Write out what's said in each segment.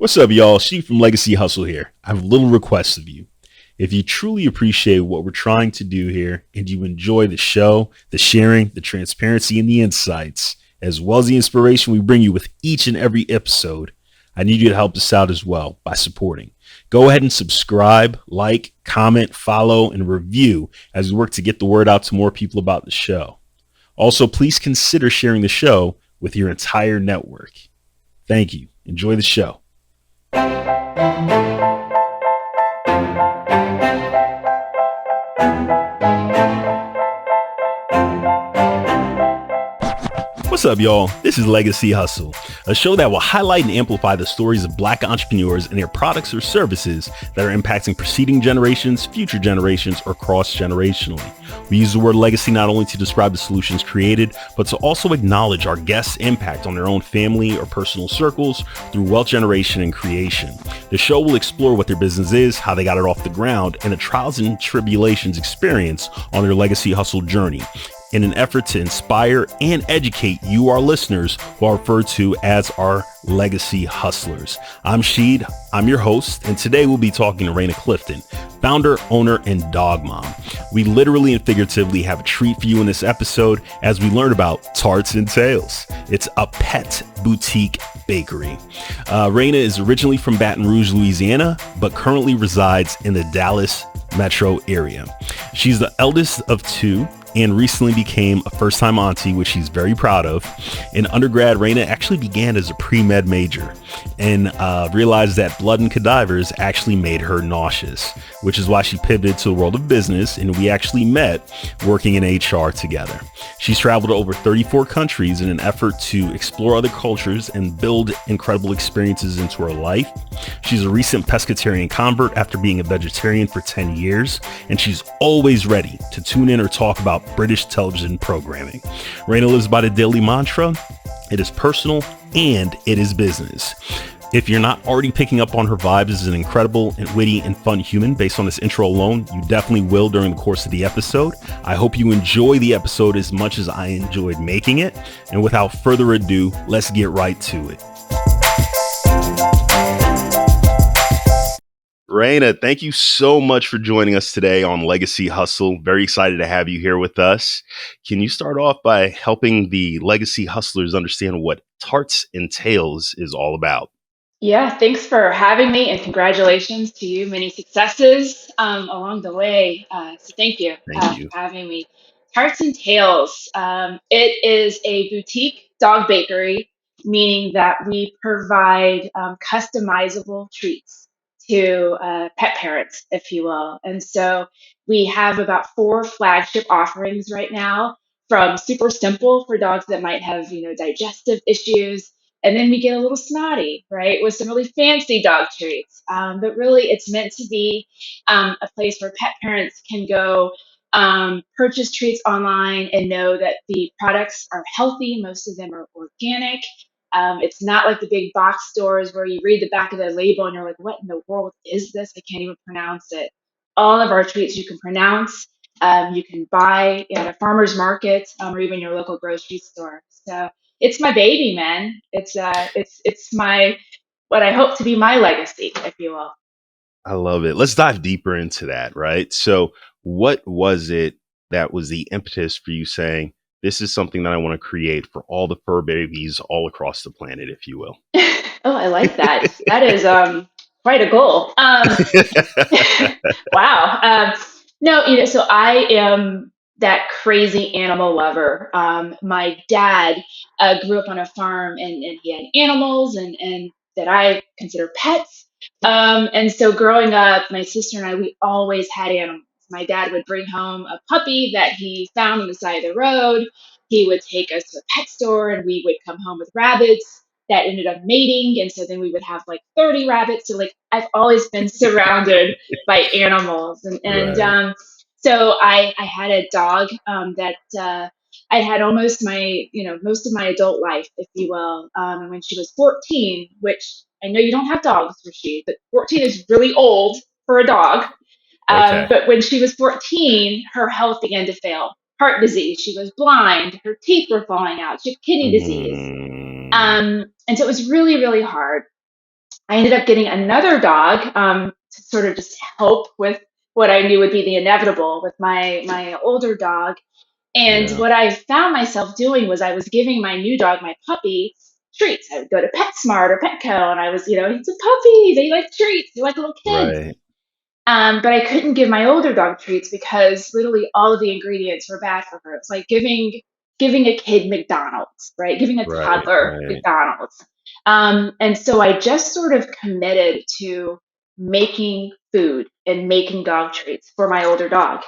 What's up, y'all? She from Legacy Hustle here. I have a little request of you. If you truly appreciate what we're trying to do here and you enjoy the show, the sharing, the transparency, and the insights, as well as the inspiration we bring you with each and every episode, I need you to help us out as well by supporting. Go ahead and subscribe, like, comment, follow, and review as we work to get the word out to more people about the show. Also, please consider sharing the show with your entire network. Thank you. Enjoy the show. What's up, y'all? This is Legacy Hustle, a show that will highlight and amplify the stories of Black entrepreneurs and their products or services that are impacting preceding generations, future generations, or cross-generationally. We use the word legacy not only to describe the solutions created, but to also acknowledge our guests' impact on their own family or personal circles through wealth generation and creation. The show will explore what their business is, how they got it off the ground, and the trials and tribulations experienced on their legacy hustle journey, in an effort to inspire and educate you, our listeners, who are referred to as our legacy hustlers. I'm Sheed, I'm your host, and today we'll be talking to Rayna Clifton, founder, owner, and dog mom. We literally and figuratively have a treat for you in this episode as we learn about Tarts and Tails. It's a pet boutique bakery. Rayna is originally from Baton Rouge, Louisiana, but currently resides in the Dallas metro area. She's the eldest of two and recently became a first-time auntie, which she's very proud of. In undergrad, Rayna actually began as a pre-med major and realized that blood and cadavers actually made her nauseous, which is why she pivoted to the world of business, and we actually met working in HR together. She's traveled to over 34 countries in an effort to explore other cultures and build incredible experiences into her life. She's a recent pescatarian convert after being a vegetarian for 10 years, and she's always ready to tune in or talk about British television programming. Rayna lives by the daily mantra: it is personal and it is business. If you're not already picking up on her vibes as an incredible and witty and fun human based on this intro alone, you definitely will during the course of the episode. I hope you enjoy the episode as much as I enjoyed making it. And without further ado, let's get right to it. Rayna, thank you so much for joining us today on Legacy Hustle. Very excited to have you here with us. Can you start off by helping the Legacy Hustlers understand what Tarts and Tails is all about? Yeah, thanks for having me and congratulations to you. Many successes along the way. So thank you Thank you. for having me. Tarts and Tails. It is a boutique dog bakery, meaning that we provide customizable treats to pet parents, if you will. And so we have about 4 flagship offerings right now, from super simple for dogs that might have, digestive issues, and then we get a little snotty, right, with some really fancy dog treats. But really, it's meant to be a place where pet parents can go purchase treats online and know that the products are healthy. Most of them are organic. It's not like the big box stores where you read the back of the label and you're like, what in the world is this? I can't even pronounce it. All of our treats you can pronounce. You can buy at a farmer's market or even your local grocery store. So it's my baby, man. It's my what I hope to be my legacy, if you will. I love it. Let's dive deeper into that, right? So what was it that was the impetus for you saying, this is something that I want to create for all the fur babies all across the planet, if you will? Oh, I like that. That is quite a goal. Wow. No, so I am that crazy animal lover. My dad grew up on a farm, and he had animals and that I consider pets. And so growing up, my sister and I, we always had animals. My dad would bring home a puppy that he found on the side of the road. He would take us to a pet store and we would come home with rabbits that ended up mating. And so then we would have like 30 rabbits. So like I've always been surrounded by animals. Right. So I had a dog that I had almost most of my adult life, if you will. And when she was 14, which I know you don't have dogs, Rashid, but 14 is really old for a dog. Okay. But when she was 14, her health began to fail. Heart disease. She was blind. Her teeth were falling out. She had kidney disease. Mm, And so it was really, really hard. I ended up getting another dog to sort of just help with what I knew would be the inevitable with my older dog. And Yeah. what I found myself doing was I was giving my new dog, my puppy, treats. I would go to PetSmart or Petco, and I was, it's a puppy. They like treats. They're like little kids. Right. But I couldn't give my older dog treats because literally all of the ingredients were bad for her. It's like giving a kid McDonald's, right? Giving a Right. toddler Right. McDonald's. And so I just sort of committed to making food and making dog treats for my older dog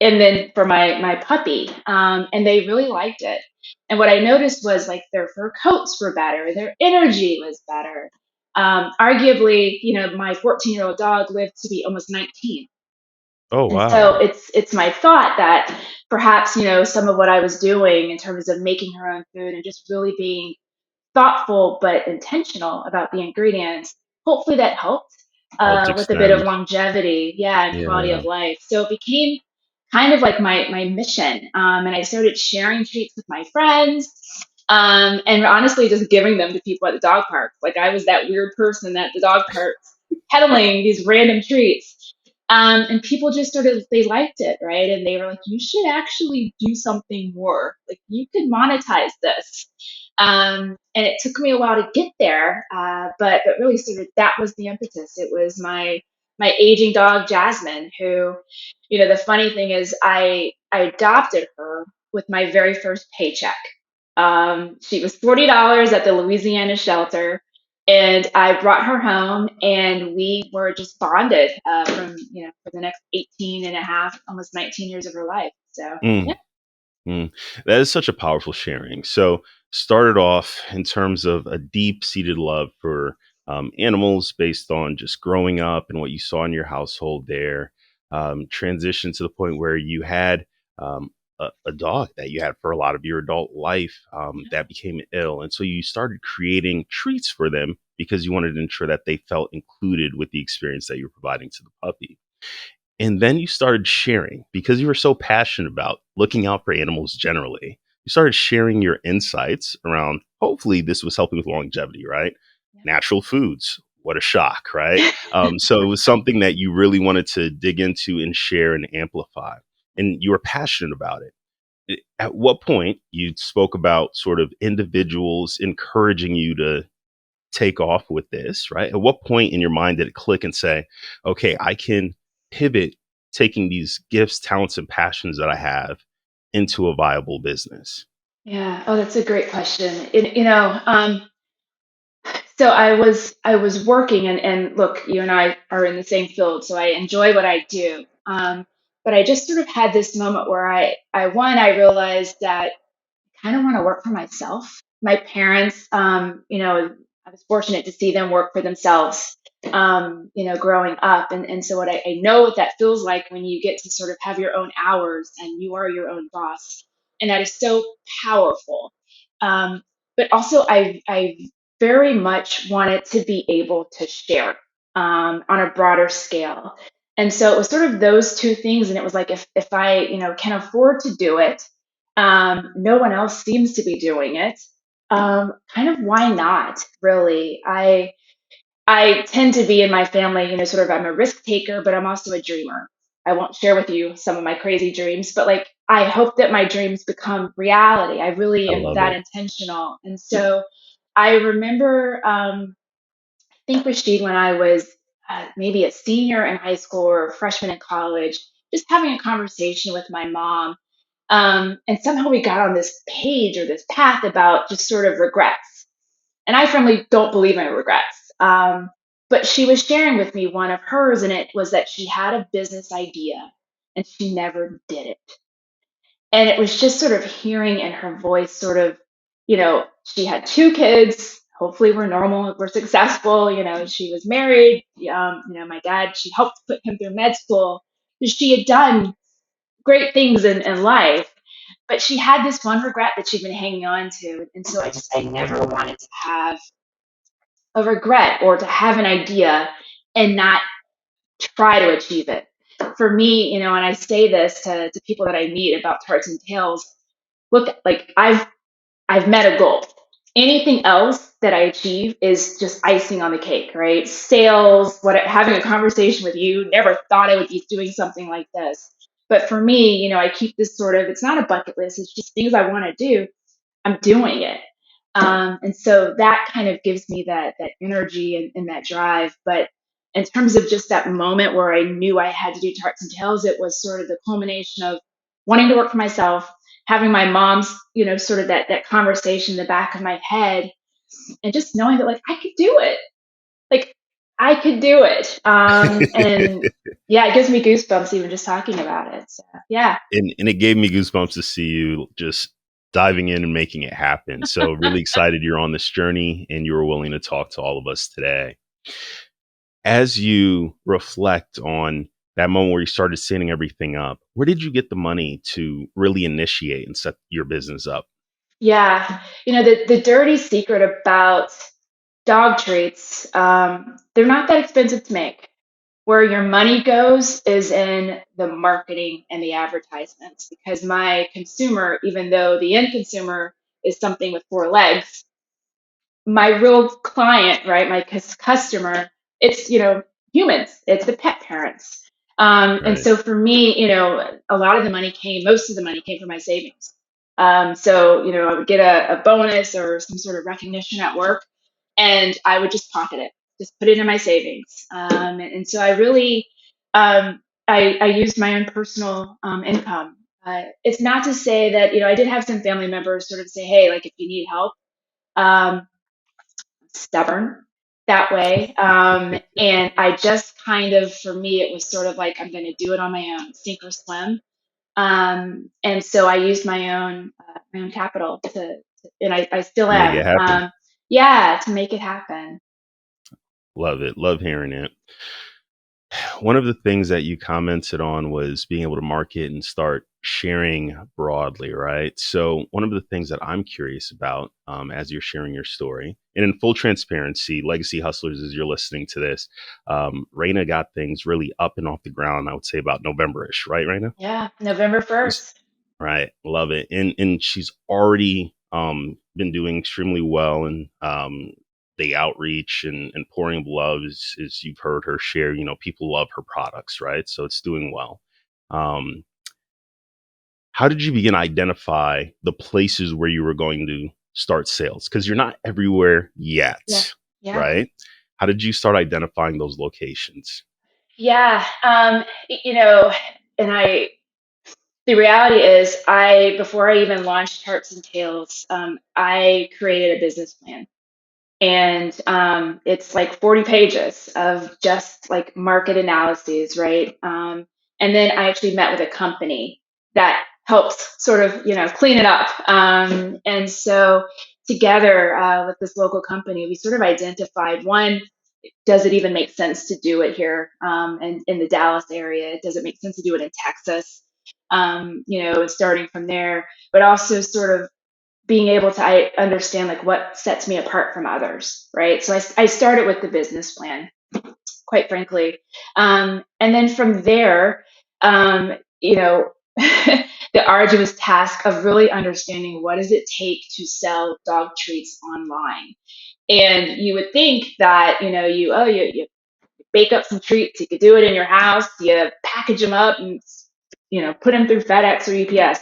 and then for my puppy, and they really liked it. And what I noticed was like their fur coats were better, their energy was better. Arguably, my 14-year-old dog lived to be almost 19. Oh, And so wow. it's my thought that perhaps some of what I was doing in terms of making her own food and just really being thoughtful but intentional about the ingredients. Hopefully that helped Helped with a bit of extend. longevity, yeah, and quality Yeah. of life. So it became kind of like my mission, and I started sharing treats with my friends, and honestly, just giving them to people at the dog park. Like I was that weird person at the dog parks peddling these random treats. And people just sort of they liked it, right? And they were like, "You should actually do something more. Like you could monetize this." And it took me a while to get there, but really sort of that was the impetus. It was my aging dog Jasmine, who, the funny thing is, I adopted her with my very first paycheck. She was $40 at the Louisiana shelter, and I brought her home, and we were just bonded from for the next 18 and a half, almost 19 years of her life. So yeah. Mm. Mm. That is such a powerful sharing. So, started off in terms of a deep seated love for animals based on just growing up and what you saw in your household there. Transitioned to the point where you had um, a dog that you had for a lot of your adult life that became ill. And so you started creating treats for them because you wanted to ensure that they felt included with the experience that you're providing to the puppy. And then you started sharing because you were so passionate about looking out for animals generally. You started sharing your insights around, hopefully, this was helping with longevity, right? Natural foods. What a shock, right? So it was something that you really wanted to dig into and share and amplify. And you were passionate about it. At what point you spoke about sort of individuals encouraging you to take off with this, right? At what point in your mind did it click and say, okay, I can pivot taking these gifts, talents, and passions that I have into a viable business? Yeah. Oh, that's a great question. So I was working, and look, you and I are in the same field, so I enjoy what I do. But I just sort of had this moment where I realized that kind of want to work for myself. My parents, I was fortunate to see them work for themselves, growing up. And so I know what that feels like when you get to sort of have your own hours and you are your own boss. And that is so powerful. But also, I very much wanted to be able to share on a broader scale. And so it was sort of those two things. And it was like, if I, can afford to do it, no one else seems to be doing it. Kind of why not? Really, I tend to be in my family, sort of I'm a risk taker, but I'm also a dreamer. I won't share with you some of my crazy dreams, but like I hope that my dreams become reality. I really I am love that it. intentional. And so I remember, I think Rashid, when I was maybe a senior in high school or a freshman in college, just having a conversation with my mom, and somehow we got on this page or this path about just sort of regrets. And I firmly don't believe in regrets. But she was sharing with me one of hers, and it was that she had a business idea and she never did it. And it was just sort of hearing in her voice, sort of, she had two kids. Hopefully, we're normal, we're successful. She was married. My dad, she helped put him through med school. She had done great things in life, but she had this one regret that she'd been hanging on to. And so I never wanted to have a regret or to have an idea and not try to achieve it. For me, and I say this to people that I meet about Tarts and Tails, look, like I've met a goal. anything else that I achieve is just icing on the cake, right? Sales, having a conversation with you, never thought I would be doing something like this. But for me, I keep this sort of, it's not a bucket list, it's just things I want to do. I'm doing it. And so that kind of gives me that energy and that drive. But in terms of just that moment where I knew I had to do Tarts and Tails, it was sort of the culmination of wanting to work for myself, having my mom's, sort of that conversation in the back of my head, and just knowing that like I could do it. Like I could do it. And yeah, it gives me goosebumps even just talking about it. So yeah. And it gave me goosebumps to see you just diving in and making it happen. So really excited you're on this journey and you were willing to talk to all of us today. As you reflect on that moment where you started setting everything up, where did you get the money to really initiate and set your business up? Yeah. The dirty secret about dog treats, they're not that expensive to make. Where your money goes is in the marketing and the advertisements, because my consumer, even though the end consumer is something with four legs, my real client, right, my customer, it's, humans, it's the pet parents. And Right. so for me, a lot of the money most of the money came from my savings. So, I would get a bonus or some sort of recognition at work, and I would just pocket it, just put it in my savings. And so I really, I used my own personal income. It's not to say that, I did have some family members sort of say, hey, like if you need help, um, stubborn that way. And I just kind of, for me, it was sort of like, I'm going to do it on my own, sink or swim. And so I used my own capital and I still To make it am. happen. Yeah, to make it happen. Love it. Love hearing it. One of the things that you commented on was being able to market and start sharing broadly, right? So, one of the things that I'm curious about as you're sharing your story, and in full transparency, Legacy Hustlers, as you're listening to this, Rayna got things really up and off the ground, I would say about November-ish, right, Rayna? Yeah, November Yes. 1st. Right. Love it. And she's already been doing extremely well and the outreach and pouring of love is you've heard her share, people love her products, right? So it's doing well. Um, how did you begin to identify the places where you were going to start sales? Because you're not everywhere Yeah. yet, Yeah. right? How did you start identifying those locations? Yeah. And the reality is before I even launched Tarts and Tails, I created a business plan. And it's like 40 pages of just like market analyses, right? And then I actually met with a company that helps sort of, clean it up. And so together with this local company, we sort of identified, one, does it even make sense to do it here and in the Dallas area? Does it make sense to do it in Texas? Starting from there, but also sort of being able to understand like what sets me apart from others, right? So I started with the business plan, quite frankly, and then from there, um, you know, the arduous task of really understanding what does it take to sell dog treats online. And you would think that you bake up some treats, you could do it in your house, you package them up and put them through FedEx or UPS.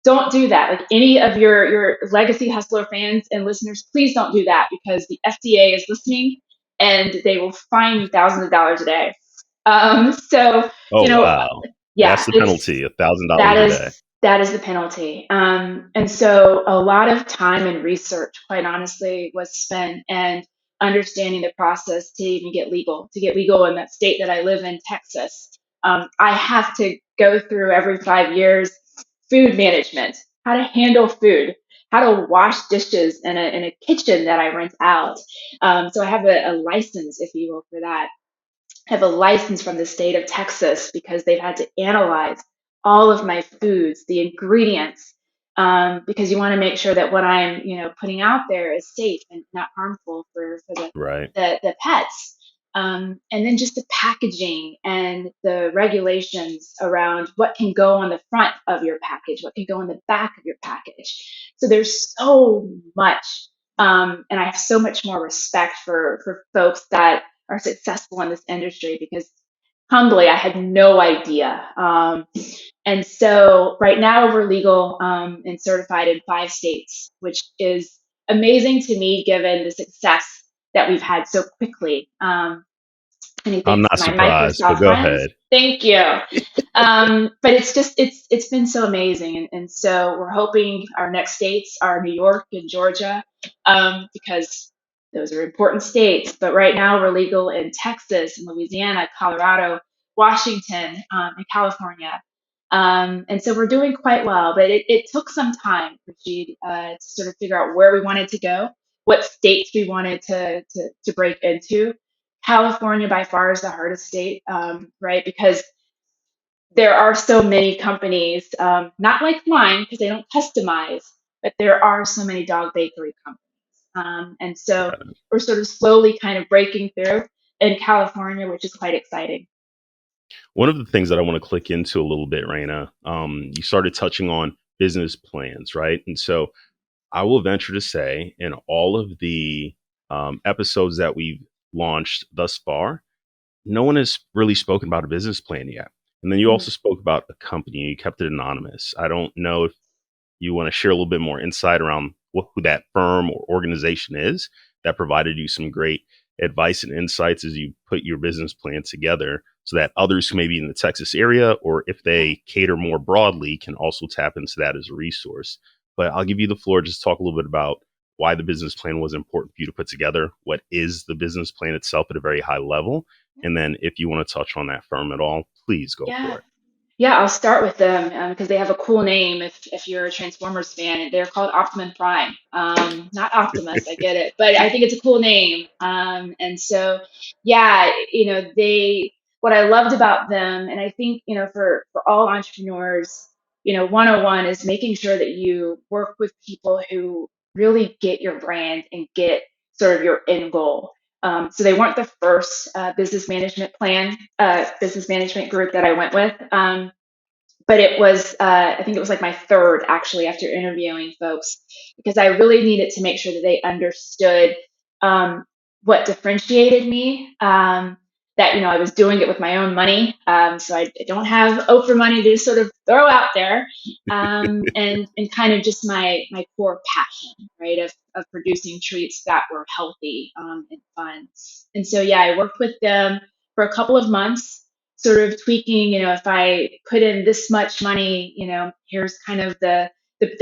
Don't do that. Like any of your legacy hustler fans and listeners, please don't do that, because the FDA is listening and they will fine you thousands of dollars a day. So Oh, you know, wow. That's yeah, the it's penalty, $1,000 that a day. is that is the penalty. And so a lot of time and research, quite honestly, was spent and understanding the process to even to get legal in that state that I live in, Texas. I have to go through every 5 years food management, how to handle food, how to wash dishes in a kitchen that I rent out. So I have a license, if you will, for that. Have a license from the state of Texas because they've had to analyze all of my foods, the ingredients, because you want to make sure that what I'm, putting out there is safe and not harmful for Right. the pets. And then just the packaging and the regulations around what can go on the front of your package, what can go on the back of your package. So there's so much And I have so much more respect for folks that are successful in this industry because humbly, I had no idea. And so right now we're legal and certified in 5 states, which is amazing to me given the success that we've had so quickly. Many I'm thanks not to my surprised, but Microsoft go friends. ahead. Thank you. But it's been so amazing, and so we're hoping our next states are New York and Georgia, because those are important states. But right now we're legal in Texas and Louisiana, Colorado, Washington, and California. And so we're doing quite well, but it took some time, Rashid, to sort of figure out where we wanted to go, what states we wanted to break into. California by far is the hardest state, right? Because there are so many companies, not like mine because they don't customize, but there are so many dog bakery companies. And so we're sort of slowly kind of breaking through in California, which is quite exciting. One of the things that I want to click into a little bit, Raina, you started touching on business plans, right? And so I will venture to say, in all of the episodes that we've launched thus far, no one has really spoken about a business plan yet. And then you Mm. also spoke about a company, you kept it anonymous. I don't know if you want to share a little bit more insight around who that firm or organization is that provided you some great advice and insights as you put your business plan together so that others who may be in the Texas area or if they cater more broadly can also tap into that as a resource. But I'll give you the floor. Just talk a little bit about why the business plan was important for you to put together. What is the business plan itself at a very high level? And then if you want to touch on that firm at all, please go Yeah. for it. Yeah, I'll start with them because they have a cool name. If you're a Transformers fan, they're called Optimum Prime. Not Optimus, I get it, but I think it's a cool name. And so, yeah, they. What I loved about them, and I think for all entrepreneurs, 101 is making sure that you work with people who really get your brand and get sort of your end goal. So they weren't the first business management group that I went with. But it was, I think it was like my third actually after interviewing folks, because I really needed to make sure that they understood um, what differentiated me. That I was doing it with my own money, so I don't have Oprah money to sort of throw out there, and kind of just my core passion, right, of producing treats that were healthy and fun. And so yeah, I worked with them for a couple of months sort of tweaking, if I put in this much money, here's kind of the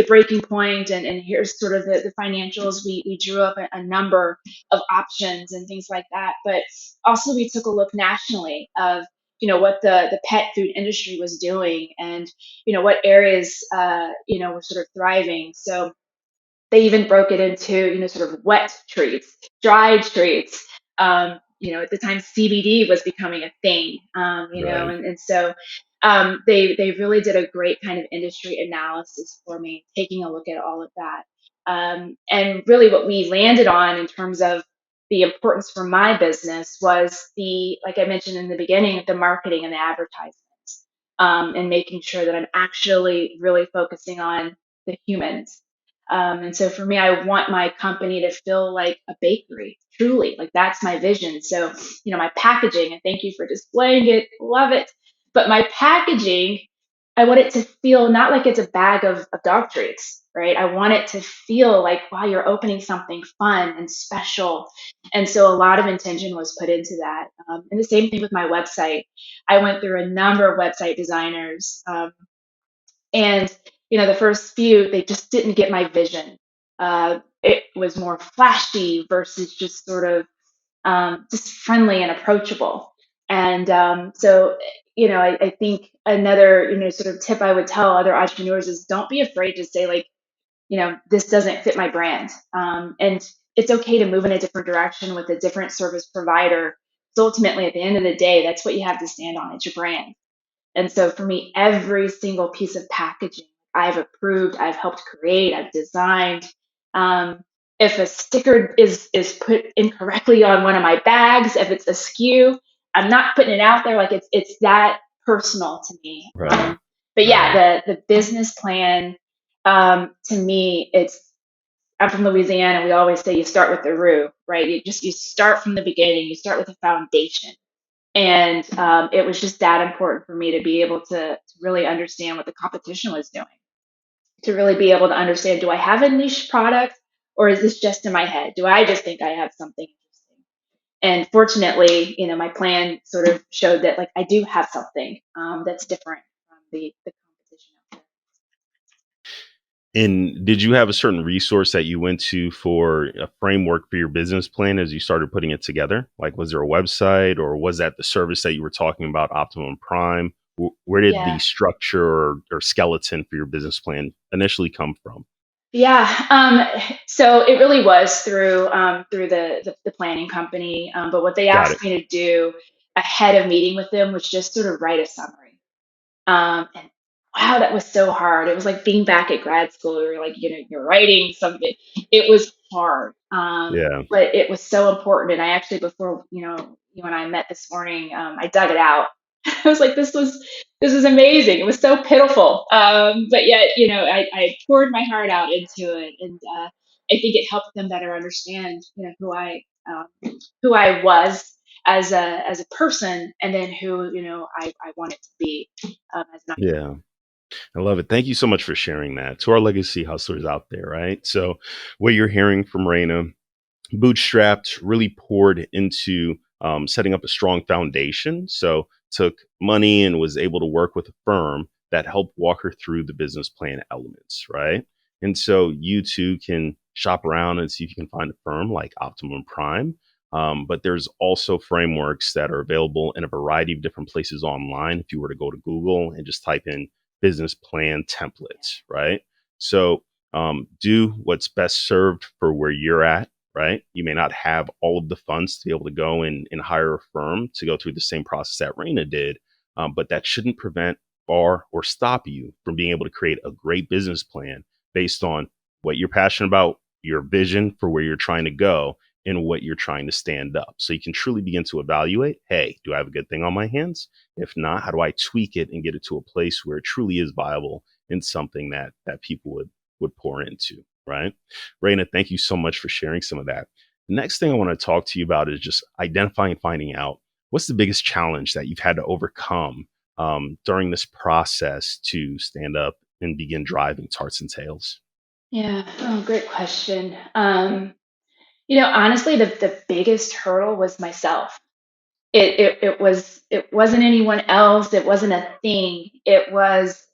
breaking point and here's sort of the financials. We drew up a number of options and things like that. But also we took a look nationally of, what the pet food industry was doing and, what areas, were sort of thriving. So they even broke it into sort of wet treats, dried treats. At the time CBD was becoming a thing. Right. And so they really did a great kind of industry analysis for me, taking a look at all of that. And really, what we landed on in terms of the importance for my business was like I mentioned in the beginning, the marketing and the advertisements, and making sure that I'm actually really focusing on the humans. And so for me, I want my company to feel like a bakery, truly. Like that's my vision. So, my packaging, and thank you for displaying it, love it. But my packaging, I want it to feel not like it's a bag of dog treats, right? I want it to feel like, wow, you're opening something fun and special. And so a lot of intention was put into that. And the same thing with my website. I went through a number of website designers. And the first few, they just didn't get my vision. It was more flashy versus just sort of just friendly and approachable. And so, I think another sort of tip I would tell other entrepreneurs is don't be afraid to say like, this doesn't fit my brand. And it's okay to move in a different direction with a different service provider. So ultimately, at the end of the day, that's what you have to stand on. It's your brand. And so for me, every single piece of packaging I've approved, I've helped create, I've designed. Um, if a sticker is put incorrectly on one of my bags, if it's askew, I'm not putting it out there like it's that personal to me. Right. But Right. yeah, the business plan to me, I'm from Louisiana. We always say you start with the root, right? You start from the beginning. You start with a foundation. And it was just that important for me to be able to really understand what the competition was doing, to really be able to understand, do I have a niche product, or is this just in my head? Do I just think I have something interesting? And fortunately, my plan sort of showed that like I do have something that's different from the competition out And did you have a certain resource that you went to for a framework for your business plan as you started putting it together? Like, was there a website or was that the service that you were talking about, Optimum Prime? Where did the there. structure or skeleton for your business plan initially come from? Yeah. So it really was through the planning company. But what they Got it. asked me to do ahead of meeting with them was just sort of write a summary. And wow, that was so hard. It was like being back at grad school. You're like, you're writing something. It was hard, Yeah. but it was so important. And I actually, before you and I met this morning, I dug it out. I was like, this was amazing. It was so pitiful, but yet, I poured my heart out into it, and I think it helped them better understand, who I was as a person, and then who I wanted to be as an Yeah. I love it. Thank you so much for sharing that to our legacy hustlers out there, right? So, what you're hearing from Rayna, bootstrapped, really poured into setting up a strong foundation. So took money and was able to work with a firm that helped walk her through the business plan elements, right? And so you too can shop around and see if you can find a firm like Optimum Prime. But there's also frameworks that are available in a variety of different places online. If you were to go to Google and just type in business plan templates, right? So do what's best served for where you're at, right? You may not have all of the funds to be able to go and hire a firm to go through the same process that Rayna did, but that shouldn't prevent or stop you from being able to create a great business plan based on what you're passionate about, your vision for where you're trying to go, and what you're trying to stand up. So you can truly begin to evaluate, hey, do I have a good thing on my hands? If not, how do I tweak it and get it to a place where it truly is viable and something that people would pour into, right? Rayna, thank you so much for sharing some of that. The next thing I want to talk to you about is just identifying and finding out what's the biggest challenge that you've had to overcome during this process to stand up and begin driving Tarts and Tails. Yeah. Oh, great question. Honestly, the biggest hurdle was myself. It wasn't anyone else. It wasn't a thing. It was,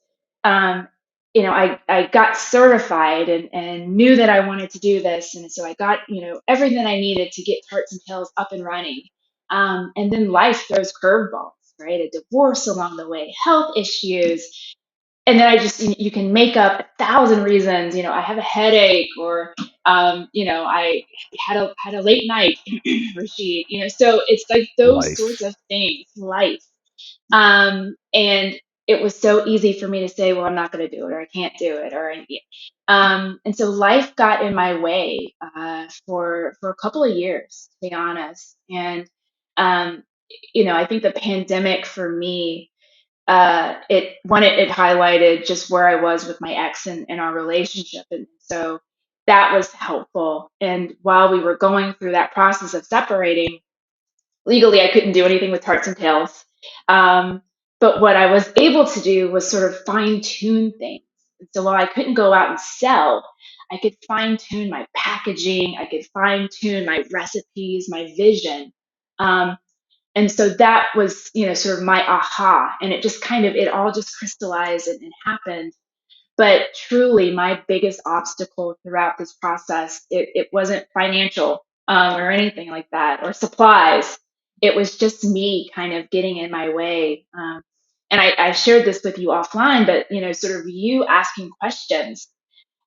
um, I got certified and knew that I wanted to do this, and so I got everything I needed to get Tarts and Tails up and running. And then life throws curveballs, right? A divorce along the way, health issues, and then I just you can make up 1,000 reasons. I have a headache, or I had a late night, Rashid. So it's like those sorts Life. of things, life. And it was so easy for me to say, well, I'm not going to do it, or I can't do it, and so life got in my way for a couple of years, to be honest. And um, I think the pandemic for me, it highlighted just where I was with my ex and our relationship, and so that was helpful. And while we were going through that process of separating, legally I couldn't do anything with Tarts and Tails. Um, but what I was able to do was sort of fine tune things. And so while I couldn't go out and sell, I could fine tune my packaging, I could fine tune my recipes, my vision. Um, and so that was sort of my aha, and it all just crystallized and happened. But truly, my biggest obstacle throughout this process, it wasn't financial, or anything like that, or supplies. It was just me kind of getting in my way. And I shared this with you offline, but sort of you asking questions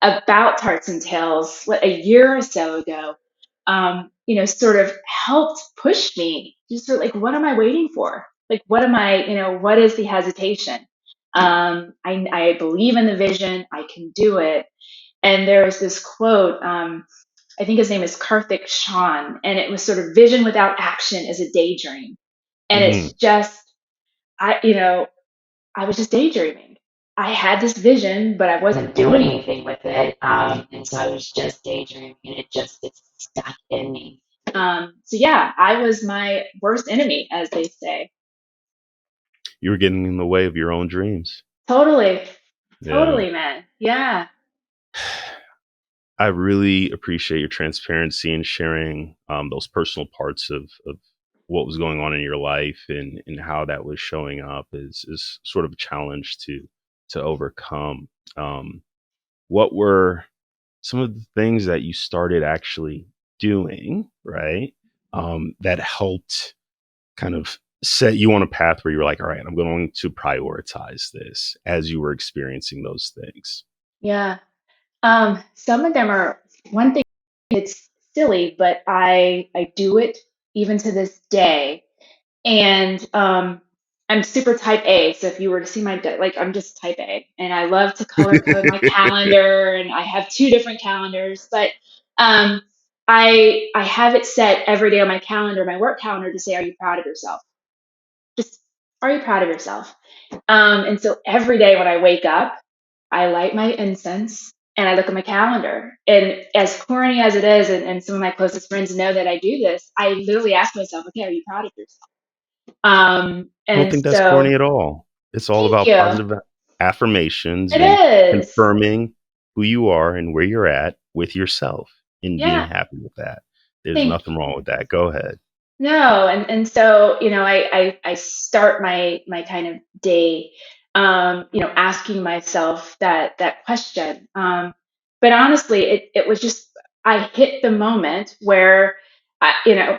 about Tarts and Tails, a year or so ago, sort of helped push me. Just sort of like, what am I waiting for? Like, what is the hesitation? I believe in the vision. I can do it. And there was this quote. I think his name is Karthik Sean, and it was sort of, vision without action is a daydream. And Hmm. it's just, I was just daydreaming. I had this vision, but I wasn't doing anything with it. And so I was just daydreaming and it stuck in me. So yeah, I was my worst enemy, as they say. You were getting in the way of your own dreams. Totally. Yeah. Totally, man. Yeah. I really appreciate your transparency and sharing those personal parts of what was going on in your life and how that was showing up is sort of a challenge to overcome. Um, what were some of the things that you started actually doing, right? That helped kind of set you on a path where you're like, all right, I'm going to prioritize this as you were experiencing those things. Yeah. Some of them are one thing, it's silly, but I do it even to this day. And I'm super type A. So if you were to see like I'm just type A, and I love to color code my calendar, and I have two different calendars. But um, I have it set every day on my calendar, my work calendar, to say, "Are you proud of yourself?" Just, are you proud of yourself? And so every day when I wake up, I light my incense and I look at my calendar. And as corny as it is, and some of my closest friends know that I do this, I literally ask myself, okay, are you proud of yourself? I don't And think that's so corny at all. It's all thank about you. positive affirmations It and is. confirming who you are and where you're at with yourself and being Yeah. happy with that. There's Thank nothing wrong with that. Go ahead. No, and so I start my kind of day, asking myself that question. But honestly, it was just I hit the moment where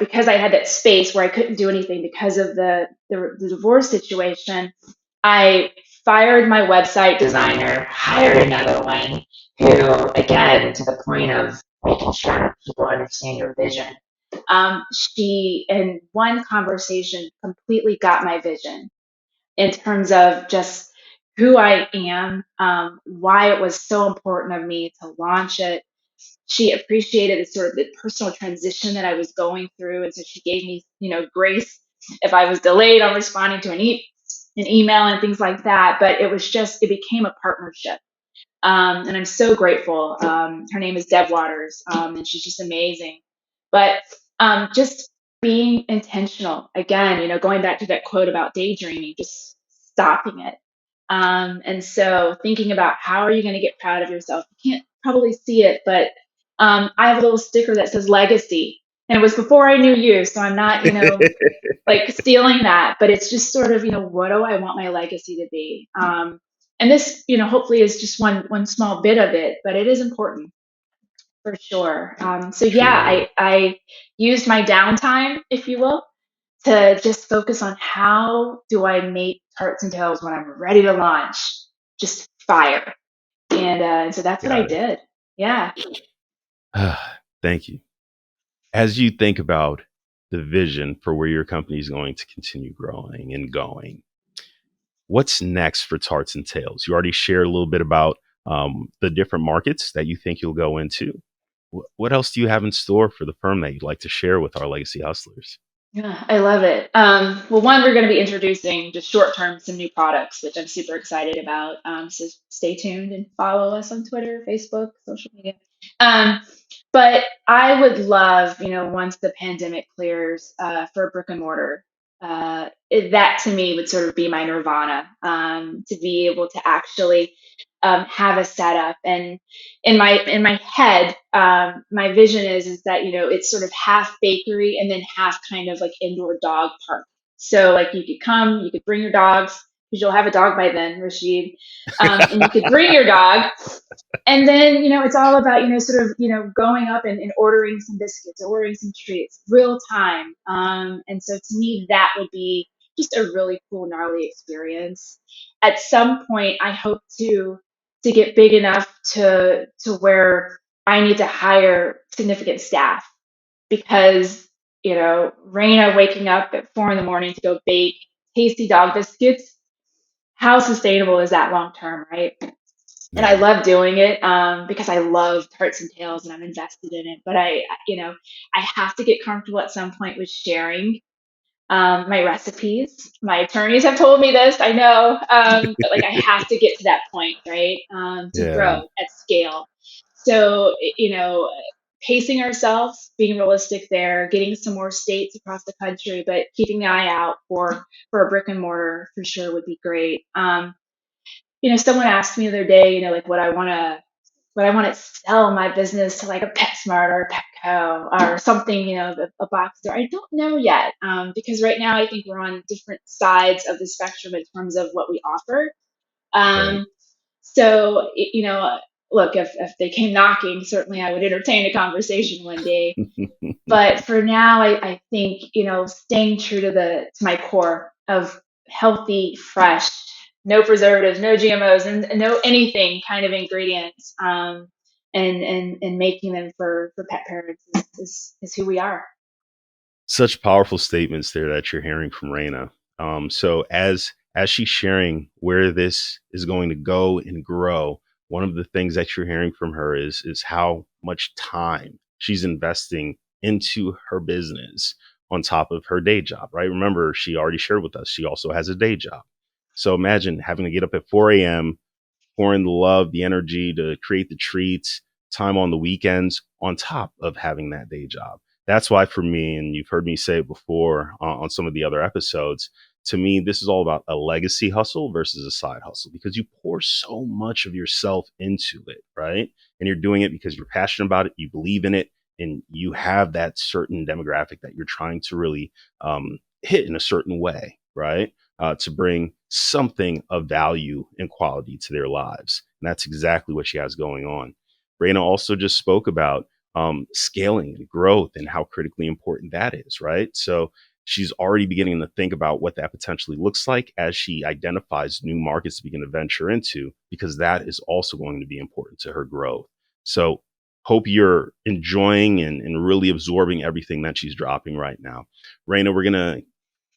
because I had that space where I couldn't do anything because of the divorce situation. I fired my website designer, hired another one who, again, to the point of making sure people understand your vision, she, in one conversation, completely got my vision in terms of just who I am, why it was so important of me to launch it. She appreciated the sort of the personal transition that I was going through, and so she gave me, grace if I was delayed on responding to an email and things like that. But it became a partnership. And I'm so grateful. Her name is Deb Waters, and she's just amazing. But just being intentional, again, going back to that quote about daydreaming, just stopping it. And so thinking about how are you going to get proud of yourself? You can't probably see it, but I have a little sticker that says legacy. And it was before I knew you, so I'm not, like stealing that, but it's just sort of, what do I want my legacy to be? And this, hopefully is just one small bit of it, but it is important for sure. So yeah, Truly. I used my downtime, if you will, to just focus on how do I make Tarts and Tails when I'm ready to launch, just fire. And so that's what I Got it. did. Yeah. Thank you. As you think about the vision for where your company is going to continue growing and going, what's next for Tarts and Tails? You already shared a little bit about the different markets that you think you'll go into. What else do you have in store for the firm that you'd like to share with our legacy hustlers? Yeah, I love it. Well, one, we're going to be introducing just short term some new products, which I'm super excited about. So stay tuned and follow us on Twitter, Facebook, social media. Um, but I would love, once the pandemic clears, for brick and mortar. That to me would sort of be my nirvana, to be able to actually have a setup. And in my head, my vision is that it's sort of half bakery and then half kind of like indoor dog park. So like you could come, you could bring your dogs because you'll have a dog by then, Rashid, and you could bring your dog, and then it's all about sort of going up and ordering some biscuits or ordering some treats real time. And so to me that would be just a really cool gnarly experience. At some point I hope to get big enough to where I need to hire significant staff, because Rayna waking up at 4 in the morning to go bake tasty dog biscuits, how sustainable is that long term, right? And I Yeah. love doing it, because I love Tarts and Tails and I'm invested in it. But I have to get comfortable at some point with sharing my recipes. My attorneys have told me this, I know, but like I have to get to that point, right? To grow Yeah. at scale. So, pacing ourselves, being realistic there, getting some more states across the country, but keeping the eye out for a brick and mortar for sure would be great. Someone asked me the other day, like what I want to sell my business to, like a PetSmart or a Petco or something, a box store. I don't know yet, because right now I think we're on different sides of the spectrum in terms of what we offer. Right. Um, so, look, if they came knocking, certainly I would entertain a conversation one day. But for now, I think, staying true to my core of healthy, fresh, no preservatives, no GMOs, and no anything kind of ingredients, and making them for pet parents is who we are. Such powerful statements there that you're hearing from Rayna. So as she's sharing where this is going to go and grow, one of the things that you're hearing from her is how much time she's investing into her business on top of her day job, right? Remember, she already shared with us she also has a day job. So imagine having to get up at 4 a.m., pouring the love, the energy to create the treats, time on the weekends on top of having that day job. That's why for me, and you've heard me say it before on some of the other episodes, to me, this is all about a legacy hustle versus a side hustle because you pour so much of yourself into it, right? And you're doing it because you're passionate about it, you believe in it, and you have that certain demographic that you're trying to really hit in a certain way, right? To bring something of value and quality to their lives. And that's exactly what she has going on. Rayna also just spoke about scaling and growth and how critically important that is, right? So she's already beginning to think about what that potentially looks like as she identifies new markets to begin to venture into, because that is also going to be important to her growth. So hope you're enjoying and really absorbing everything that she's dropping right now. Rayna, we're going to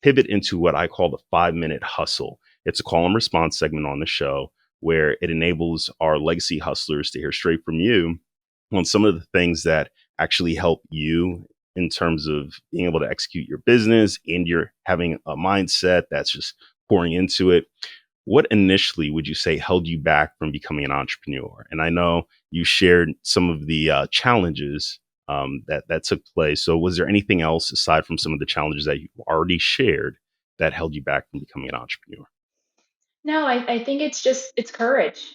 pivot into what I call the 5 minute hustle. It's a call and response segment on the show where it enables our legacy hustlers to hear straight from you on some of the things that actually help you in terms of being able to execute your business and you're having a mindset that's just pouring into it. What initially would you say held you back from becoming an entrepreneur? And I know you shared some of the challenges that took place. So, was there anything else aside from some of the challenges that you already shared that held you back from becoming an entrepreneur? No, I think it's courage.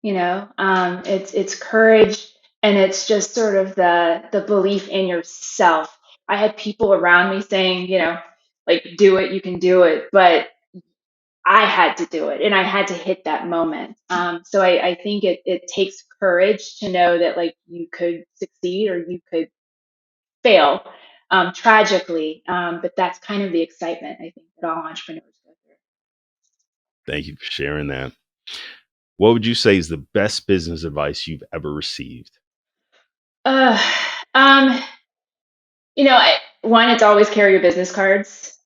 It's courage, and it's just sort of the belief in yourself. I had people around me saying, like, do it, you can do it, but I had to do it and I had to hit that moment. So I think it takes courage to know that, like, you could succeed or you could fail, tragically. But that's kind of the excitement I think that all entrepreneurs go Thank you for sharing that. What would you say is the best business advice you've ever received? through. Um, one, it's always carry your business cards.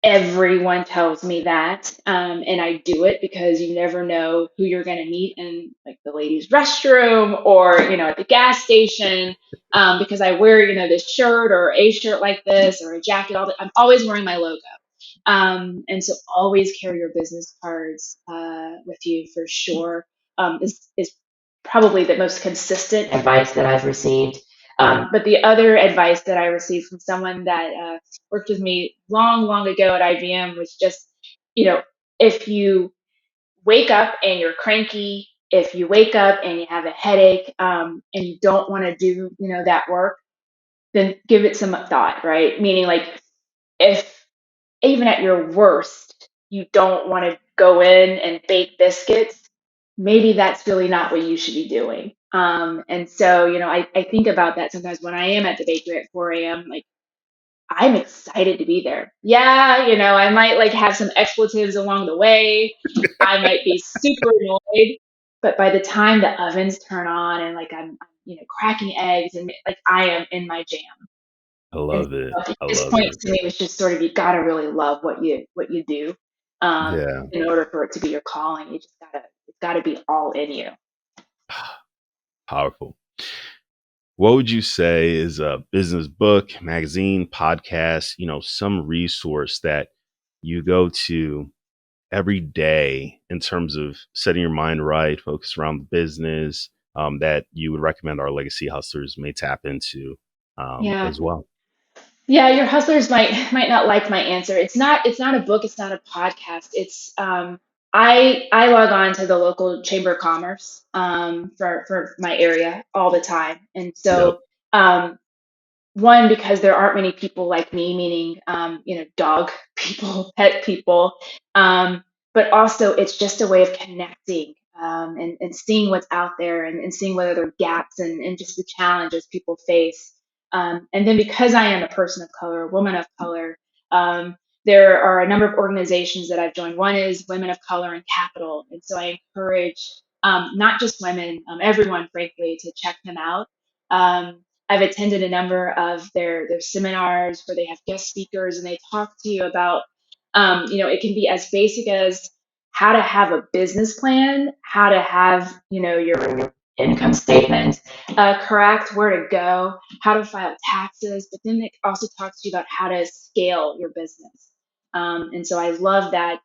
Everyone tells me that, and I do it because you never know who you're going to meet in, like, the ladies' restroom or at the gas station. Because I wear this shirt or a shirt like this or a jacket. I'm always wearing my logo, and so always carry your business cards with you for sure. Is probably the most consistent advice that I've received. But the other advice that I received from someone that worked with me long, long ago at IBM was just, you know, if you wake up and you're cranky, if you wake up and you have a headache, and you don't want to do, that work, then give it some thought, right? Meaning, like, if even at your worst, you don't want to go in and bake biscuits, maybe that's really not what you should be doing. And so, I think about that sometimes when I am at the bakery at 4 a.m. Like, I'm excited to be there. Yeah, I might, like, have some expletives along the way. I might be super annoyed, but by the time the ovens turn on and, like, I'm cracking eggs and, like, I am in my jam. I And love it. so I think I this love point it. to me was just sort of, you gotta really love what you do, Yeah. in order for it to be your calling. It's gotta be all in you. Powerful. What would you say is a business book, magazine, podcast, some resource that you go to every day in terms of setting your mind right, focus around the business, that you would recommend our legacy hustlers may tap into Yeah. as well? Yeah, your hustlers might not like my answer. It's not a book, it's not a podcast. It's I log on to the local chamber of commerce for my area all the time. And Yep. so um one, because there aren't many people like me, meaning dog people, pet people, um, but also it's just a way of connecting, and seeing what's out there, and seeing whether there are gaps, and just the challenges people face. And then because I am a person of color, a woman of color, um, there are a number of organizations that I've joined. One is Women of Color in Capital, and so I encourage not just women, everyone, frankly, to check them out. I've attended a number of their seminars where they have guest speakers and they talk to you about, it can be as basic as how to have a business plan, how to have, your income statement correct, where to go, how to file taxes, but then it also talks to you about how to scale your business. And so I love that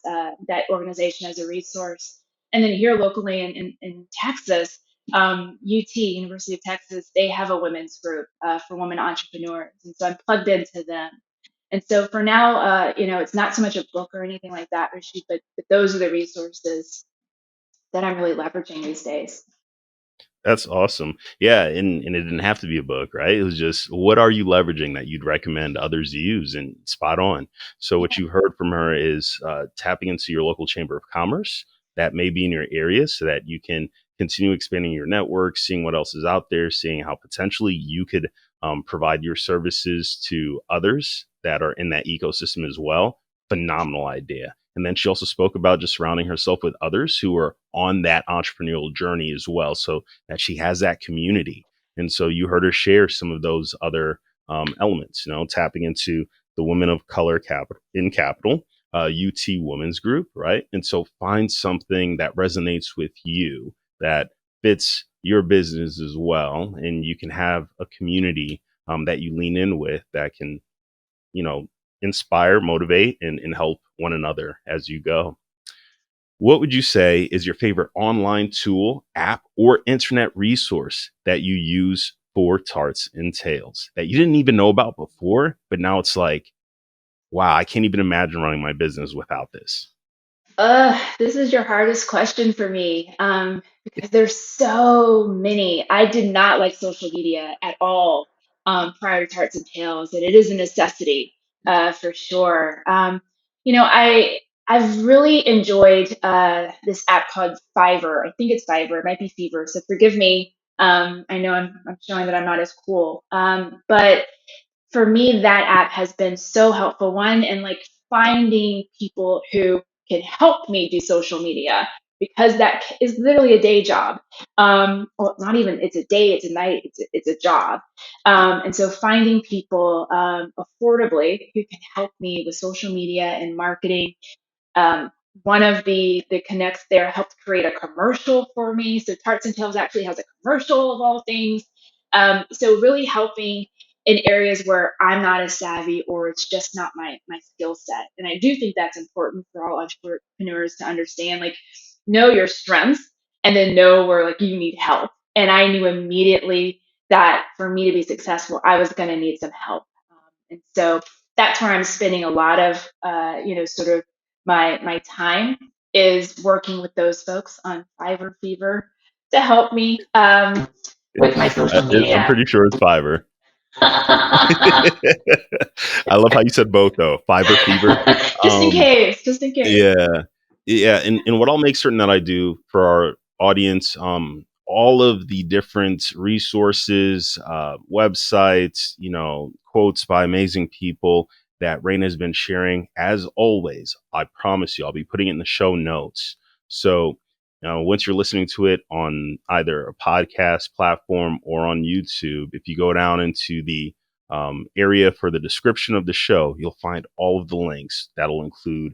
organization as a resource. And then here locally in Texas, UT, University of Texas, they have a women's group for women entrepreneurs, and so I'm plugged into them. And so for now, it's not so much a book or anything like that, Rashid, but those are the resources that I'm really leveraging these days. That's awesome. Yeah, and it didn't have to be a book, right? It was just what are you leveraging that you'd recommend others use, and spot on. So what Yeah. you heard from her is tapping into your local chamber of commerce that may be in your area, so that you can continue expanding your network, seeing what else is out there, seeing how potentially you could provide your services to others that are in that ecosystem as well. Phenomenal idea. And then she also spoke about just surrounding herself with others who are on that entrepreneurial journey as well. So that she has that community. And so you heard her share some of those other elements, tapping into the Women of Color Capital, UT Women's Group, right? And so find something that resonates with you, that fits your business as well. And you can have a community that you lean in with that can, you know, inspire, motivate, and help one another as you go. What would you say is your favorite online tool, app, or internet resource that you use for Tarts and Tails that you didn't even know about before, but now it's like, wow, I can't even imagine running my business without this? This is your hardest question for me, because there's so many. I did not like social media at all prior to Tarts and Tails, and it is a necessity for sure. I've really enjoyed this app called Fiverr. I think it's Fiverr. It might be Fever. So forgive me. I know I'm showing that I'm not as cool, but for me, that app has been so helpful. One, and like finding people who can help me do social media, because that is literally a day job. Well, not even, it's a day, it's a night, it's a job. And so finding people affordably who can help me with social media and marketing. um, One of the connects there helped create a commercial for me. So Tarts and Tails actually has a commercial of all things. So really helping in areas where I'm not as savvy, or it's just not my skill set. And I do think that's important for all entrepreneurs to understand. Like, know your strengths, and then know where like you need help. And I knew immediately that for me to be successful, I was going to need some help. And so that's where I'm spending a lot of, sort of my time, is working with those folks on Fiverr Fever to help me with my social I'm media. pretty sure it's Fiverr. I love how you said both though. Fiverr Fever. Just in Um, case, just in case. Yeah. Yeah. And what I'll make certain that I do for our audience, all of the different resources, websites, quotes by amazing people that Rayna has been sharing, as always, I promise you, I'll be putting it in the show notes. So, once you're listening to it on either a podcast platform or on YouTube, if you go down into the area for the description of the show, you'll find all of the links that'll include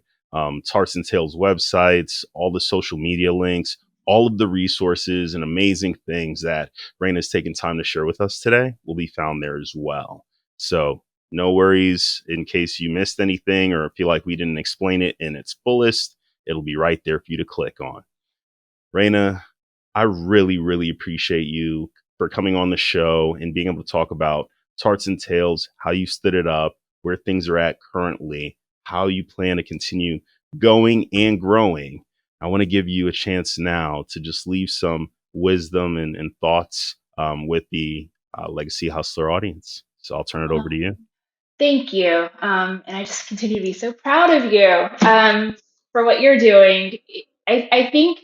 Tarts and Tails websites, all the social media links, all of the resources and amazing things that Rayna has taken time to share with us today will be found there as well. So no worries in case you missed anything or feel like we didn't explain it in its fullest. It'll be right there for you to click on. Rayna, I really, really appreciate you for coming on the show and being able to talk about Tarts and Tails, how you stood it up, where things are at currently, how you plan to continue going and growing. I want to give you a chance now to just leave some wisdom and thoughts with the Legacy Hustler audience. So I'll turn it over to you. Thank you. And I just continue to be so proud of you for what you're doing. I think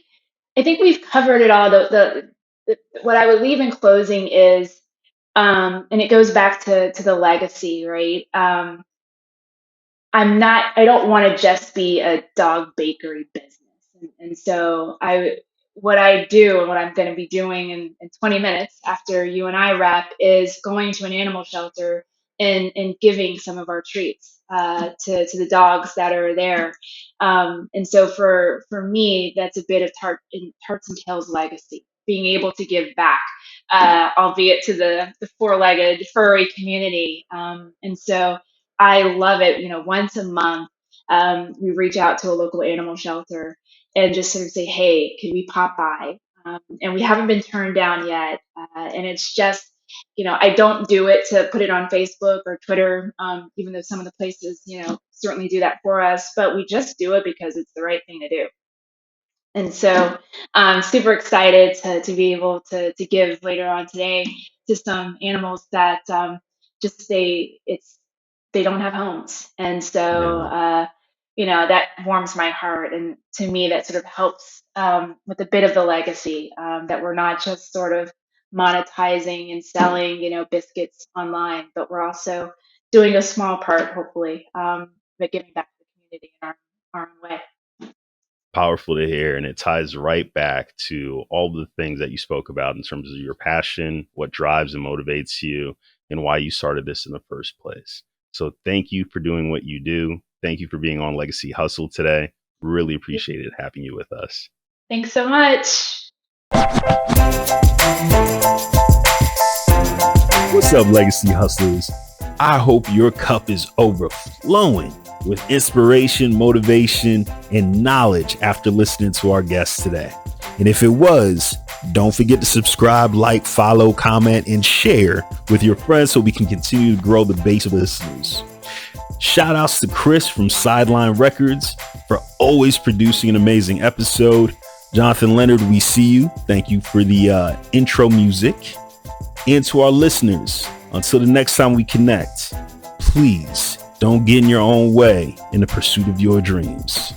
we've covered it all. What I would leave in closing is, and it goes back to the legacy, right? I don't want to just be a dog bakery business. And so what I do and what I'm going to be doing in 20 minutes after you and I wrap is going to an animal shelter and giving some of our treats to the dogs that are there. And so for me, that's a bit of Tarts and Tails legacy, being able to give back, albeit to the four-legged furry community. And so I love it. Once a month, we reach out to a local animal shelter and just sort of say, hey, can we pop by? And we haven't been turned down yet. And it's just, I don't do it to put it on Facebook or Twitter, even though some of the places, certainly do that for us. But we just do it because it's the right thing to do. And so I'm super excited to be able to give later on today to some animals that just they don't have homes. And so, that warms my heart. And to me, that sort of helps with a bit of the legacy, that we're not just sort of monetizing and selling, biscuits online, but we're also doing a small part, hopefully, but giving back to the community in our own way. Powerful to hear. And it ties right back to all the things that you spoke about in terms of your passion, what drives and motivates you, and why you started this in the first place. So thank you for doing what you do. Thank you for being on Legacy Hustle today. Really appreciated having you with us. Thanks so much. What's up, Legacy Hustlers? I hope your cup is overflowing with inspiration, motivation, and knowledge after listening to our guests today. And if it was, don't forget to subscribe, like, follow, comment, and share with your friends so we can continue to grow the base of listeners. Shout outs to Chris from Sideline Records for always producing an amazing episode. Jonathan Leonard, we see you. Thank you for the intro music. And to our listeners, until the next time we connect, please don't get in your own way in the pursuit of your dreams.